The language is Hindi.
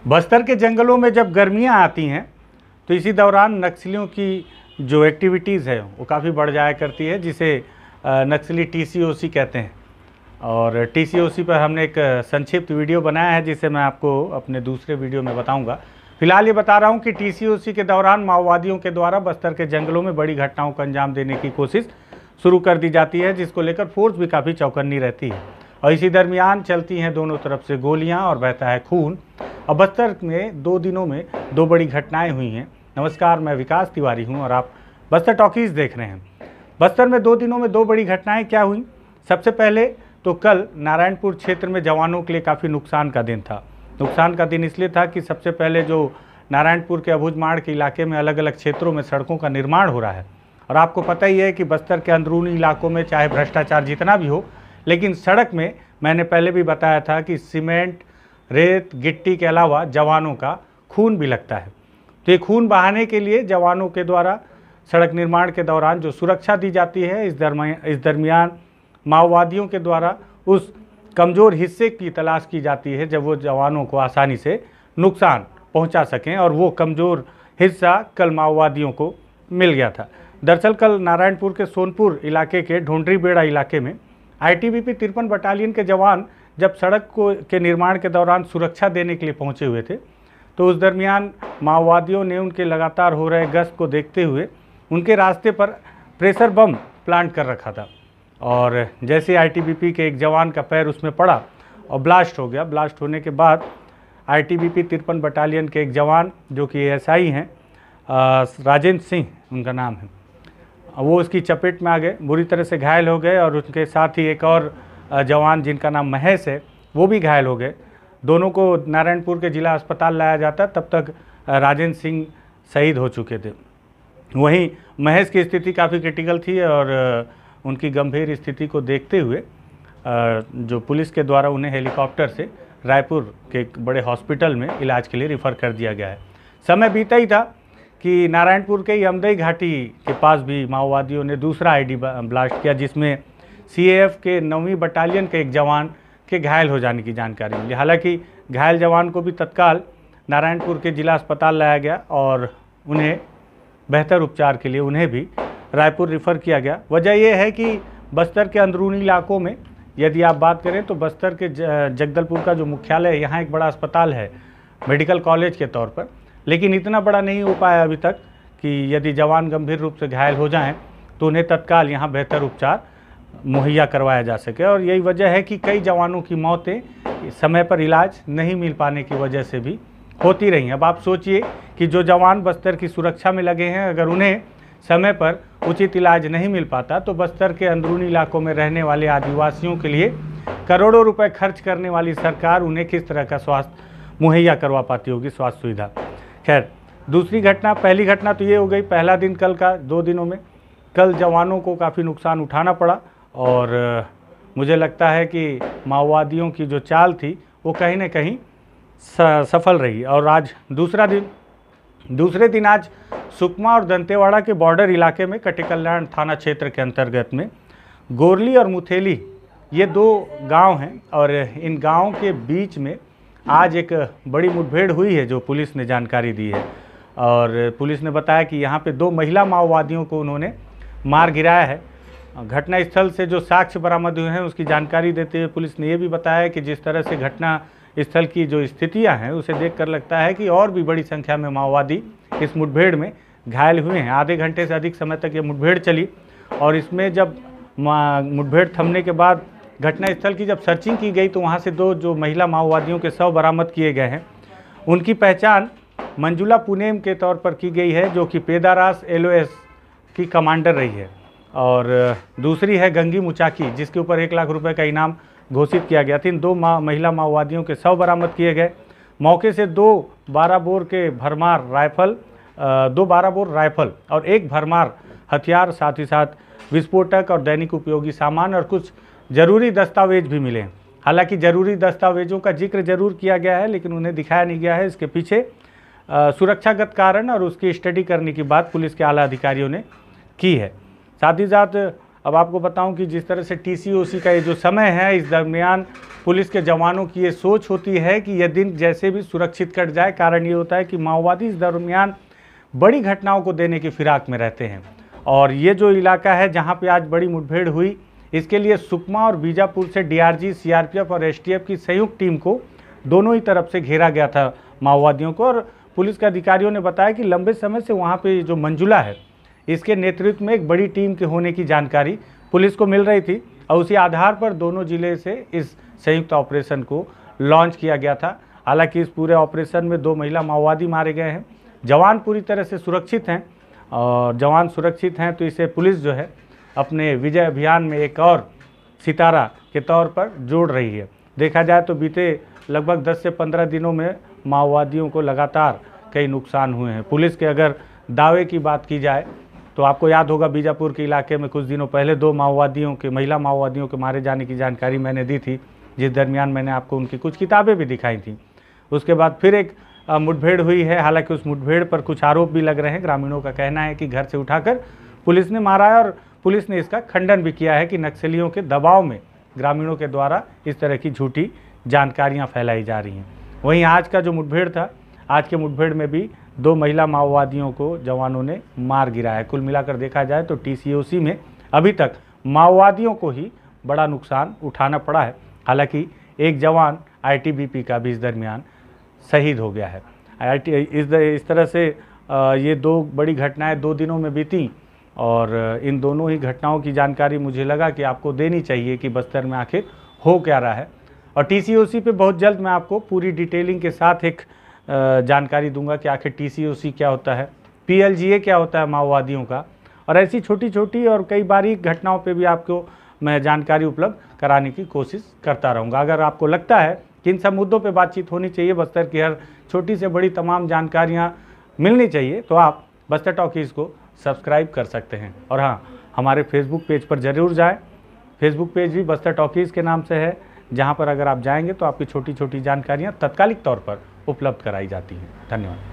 बस्तर के जंगलों में जब गर्मियां आती हैं तो इसी दौरान नक्सलियों की जो एक्टिविटीज़ है वो काफ़ी बढ़ जाया करती है, जिसे नक्सली टीसीओसी कहते हैं। और टीसीओसी पर हमने एक संक्षिप्त वीडियो बनाया है जिसे मैं आपको अपने दूसरे वीडियो में बताऊंगा। फिलहाल ये बता रहा हूं कि टीसीओसी के दौरान माओवादियों के द्वारा बस्तर के जंगलों में बड़ी घटनाओं को अंजाम देने की कोशिश शुरू कर दी जाती है, जिसको लेकर फोर्स भी काफ़ी चौकन्नी रहती है। और इसी दरमियान चलती हैं दोनों तरफ से गोलियां और बहता है खून। और बस्तर में 2 दिनों में 2 बड़ी घटनाएं हुई हैं। नमस्कार, मैं विकास तिवारी हूं और आप बस्तर टॉकीज़ देख रहे हैं। बस्तर में 2 दिनों में 2 बड़ी घटनाएं क्या हुई? सबसे पहले तो कल नारायणपुर क्षेत्र में जवानों के लिए काफ़ी नुकसान का दिन था। नुकसान का दिन इसलिए था कि सबसे पहले जो नारायणपुर के अबूझमाड़ के इलाके में अलग अलग क्षेत्रों में सड़कों का निर्माण हो रहा है। और आपको पता ही है कि बस्तर के अंदरूनी इलाकों में चाहे भ्रष्टाचार जितना भी हो, लेकिन सड़क में मैंने पहले भी बताया था कि सीमेंट, रेत, गिट्टी के अलावा जवानों का खून भी लगता है। तो ये खून बहाने के लिए जवानों के द्वारा सड़क निर्माण के दौरान जो सुरक्षा दी जाती है, इस दरमियान माओवादियों के द्वारा उस कमज़ोर हिस्से की तलाश की जाती है जब वो जवानों को आसानी से नुकसान पहुंचा सकें। और वो कमज़ोर हिस्सा कल माओवादियों को मिल गया था। दरअसल कल नारायणपुर के सोनपुर इलाके के ढोंडरी बेड़ा इलाके में आईटीबीपी 53 बटालियन के जवान जब सड़क के निर्माण के दौरान सुरक्षा देने के लिए पहुंचे हुए थे, तो उस दरमियान माओवादियों ने उनके लगातार हो रहे गश्त को देखते हुए उनके रास्ते पर प्रेशर बम प्लांट कर रखा था। और जैसे आईटीबीपी के एक जवान का पैर उसमें पड़ा और ब्लास्ट हो गया। ब्लास्ट होने के बाद आईटीबीपी 53 बटालियन के एक जवान जो कि एएसआई हैं, राजेंद्र सिंह उनका नाम है, वो उसकी चपेट में आ गए, बुरी तरह से घायल हो गए। और उनके साथ ही एक और जवान जिनका नाम महेश है, वो भी घायल हो गए। दोनों को नारायणपुर के जिला अस्पताल लाया जाता, तब तक राजेंद्र सिंह शहीद हो चुके थे। वहीं महेश की स्थिति काफ़ी क्रिटिकल थी और उनकी गंभीर स्थिति को देखते हुए जो पुलिस के द्वारा उन्हें हेलीकॉप्टर से रायपुर के एक बड़े हॉस्पिटल में इलाज के लिए रेफ़र कर दिया गया है। समय बीता ही था कि नारायणपुर के ही अमदई घाटी के पास भी माओवादियों ने दूसरा आईडी ब्लास्ट किया, जिसमें सीएएफ के 9वीं बटालियन के एक जवान के घायल हो जाने की जानकारी मिली। हालांकि घायल जवान को भी तत्काल नारायणपुर के जिला अस्पताल लाया गया और उन्हें बेहतर उपचार के लिए उन्हें भी रायपुर रेफ़र किया गया। वजह यह है कि बस्तर के अंदरूनी इलाकों में यदि आप बात करें तो बस्तर के जगदलपुर का जो मुख्यालय है, यहाँ एक बड़ा अस्पताल है मेडिकल कॉलेज के तौर पर, लेकिन इतना बड़ा नहीं हो पाया अभी तक कि यदि जवान गंभीर रूप से घायल हो जाएं तो उन्हें तत्काल यहाँ बेहतर उपचार मुहैया करवाया जा सके। और यही वजह है कि कई जवानों की मौतें समय पर इलाज नहीं मिल पाने की वजह से भी होती रही। अब आप सोचिए कि जो जवान बस्तर की सुरक्षा में लगे हैं, अगर उन्हें समय पर उचित इलाज नहीं मिल पाता तो बस्तर के अंदरूनी इलाकों में रहने वाले आदिवासियों के लिए करोड़ों रुपए खर्च करने वाली सरकार उन्हें किस तरह का स्वास्थ्य मुहैया करवा पाती होगी, स्वास्थ्य सुविधा। खैर, दूसरी घटना, पहली घटना तो ये हो गई पहला दिन कल का। 2 दिनों में कल जवानों को काफ़ी नुकसान उठाना पड़ा और मुझे लगता है कि माओवादियों की जो चाल थी वो कहीं ना कहीं सफल रही। और आज दूसरे दिन आज सुकमा और दंतेवाड़ा के बॉर्डर इलाके में कटेकल्याण थाना क्षेत्र के अंतर्गत में गोरली और मुथेली, ये 2 गांव हैं और इन गांवों के बीच में आज एक बड़ी मुठभेड़ हुई है, जो पुलिस ने जानकारी दी है। और पुलिस ने बताया कि यहाँ पे 2 महिला माओवादियों को उन्होंने मार गिराया है। घटनास्थल से जो साक्ष्य बरामद हुए हैं उसकी जानकारी देते हुए पुलिस ने ये भी बताया कि जिस तरह से घटना स्थल की जो स्थितियां हैं उसे देखकर लगता है कि और भी बड़ी संख्या में माओवादी इस मुठभेड़ में घायल हुए हैं। आधे घंटे से अधिक समय तक ये मुठभेड़ चली और इसमें जब मुठभेड़ थमने के बाद घटनास्थल की जब सर्चिंग की गई तो वहाँ से 2 जो महिला माओवादियों के शव बरामद किए गए हैं। उनकी पहचान मंजुला पुनेम के तौर पर की गई है, जो कि पेदारास LOS की कमांडर रही है। और दूसरी है गंगी मुचाकी, जिसके ऊपर 1 लाख रुपए का इनाम घोषित किया गया था। इन 2 महिला माओवादियों के शव बरामद किए गए। मौके से 2 12 बोर के भरमार राइफल, 2 12 बोर राइफल और 1 भरमार हथियार, साथ ही साथ विस्फोटक और दैनिक उपयोगी सामान और कुछ ज़रूरी दस्तावेज भी मिले। हालांकि ज़रूरी दस्तावेजों का जिक्र जरूर किया गया है लेकिन उन्हें दिखाया नहीं गया है। इसके पीछे सुरक्षागत कारण और उसकी स्टडी करने की बात पुलिस के आला अधिकारियों ने की है। साथ ही साथ अब आपको बताऊं कि जिस तरह से टीसीओसी का ये जो समय है, इस दरमियान पुलिस के जवानों की ये सोच होती है कि यह दिन जैसे भी सुरक्षित कट जाए। कारण ये होता है कि माओवादी इस दरमियान बड़ी घटनाओं को देने की फिराक में रहते हैं। और ये जो इलाका है जहाँ पे आज बड़ी मुठभेड़ हुई, इसके लिए सुकमा और बीजापुर से डीआरजी, सीआरपीएफ और एसटीएफ की संयुक्त टीम को दोनों ही तरफ से घेरा गया था माओवादियों को। और पुलिस के अधिकारियों ने बताया कि लंबे समय से वहाँ पे जो मंजुला है, इसके नेतृत्व में एक बड़ी टीम के होने की जानकारी पुलिस को मिल रही थी और उसी आधार पर दोनों जिले से इस संयुक्त ऑपरेशन को लॉन्च किया गया था। हालांकि इस पूरे ऑपरेशन में 2 महिला माओवादी मारे गए हैं। जवान पूरी तरह से सुरक्षित हैं और जवान सुरक्षित हैं तो इसे पुलिस जो है अपने विजय अभियान में एक और सितारा के तौर पर जोड़ रही है। देखा जाए तो बीते लगभग 10 से 15 दिनों में माओवादियों को लगातार कई नुकसान हुए हैं। पुलिस के अगर दावे की बात की जाए तो आपको याद होगा बीजापुर के इलाके में कुछ दिनों पहले 2 महिला माओवादियों के मारे जाने की जानकारी मैंने दी थी, जिस दरमियान मैंने आपको उनकी कुछ किताबें भी दिखाई थी। उसके बाद फिर एक मुठभेड़ हुई है। हालांकि उस मुठभेड़ पर कुछ आरोप भी लग रहे हैं। ग्रामीणों का कहना है कि घर से उठाकर पुलिस ने मारा है और पुलिस ने इसका खंडन भी किया है कि नक्सलियों के दबाव में ग्रामीणों के द्वारा इस तरह की झूठी जानकारियाँ फैलाई जा रही हैं। वहीं आज का जो मुठभेड़ था, आज के मुठभेड़ में भी 2 महिला माओवादियों को जवानों ने मार गिराया है। कुल मिलाकर देखा जाए तो टीसीओसी में अभी तक माओवादियों को ही बड़ा नुकसान उठाना पड़ा है। हालांकि एक जवान आईटीबीपी का भी इस दरमियान शहीद हो गया है। इस तरह से ये 2 बड़ी घटनाएं 2 दिनों में बीती और इन दोनों ही घटनाओं की जानकारी मुझे लगा कि आपको देनी चाहिए कि बस्तर में आखिर हो क्या रहा है। और टीसीओसी पे बहुत जल्द मैं आपको पूरी डिटेलिंग के साथ एक जानकारी दूंगा कि आखिर टीसीओसी क्या होता है, पीएलजीए क्या होता है माओवादियों का, और ऐसी छोटी छोटी और कई बारीक घटनाओं पे भी आपको मैं जानकारी उपलब्ध कराने की कोशिश करता रहूँगा। अगर आपको लगता है कि इन सब मुद्दों पे बातचीत होनी चाहिए, बस्तर की हर छोटी से बड़ी तमाम जानकारियाँ मिलनी चाहिए, तो आप बस्तर टॉकीज़ को सब्सक्राइब कर सकते हैं। और हाँ, हमारे फेसबुक पेज पर ज़रूर जाएँ। फेसबुक पेज भी बस्तर टॉकीज़ के नाम से है, जहाँ पर अगर आप जाएंगे तो आपकी छोटी छोटी जानकारियाँ तत्कालिक तौर पर उपलब्ध कराई जाती हैं। धन्यवाद।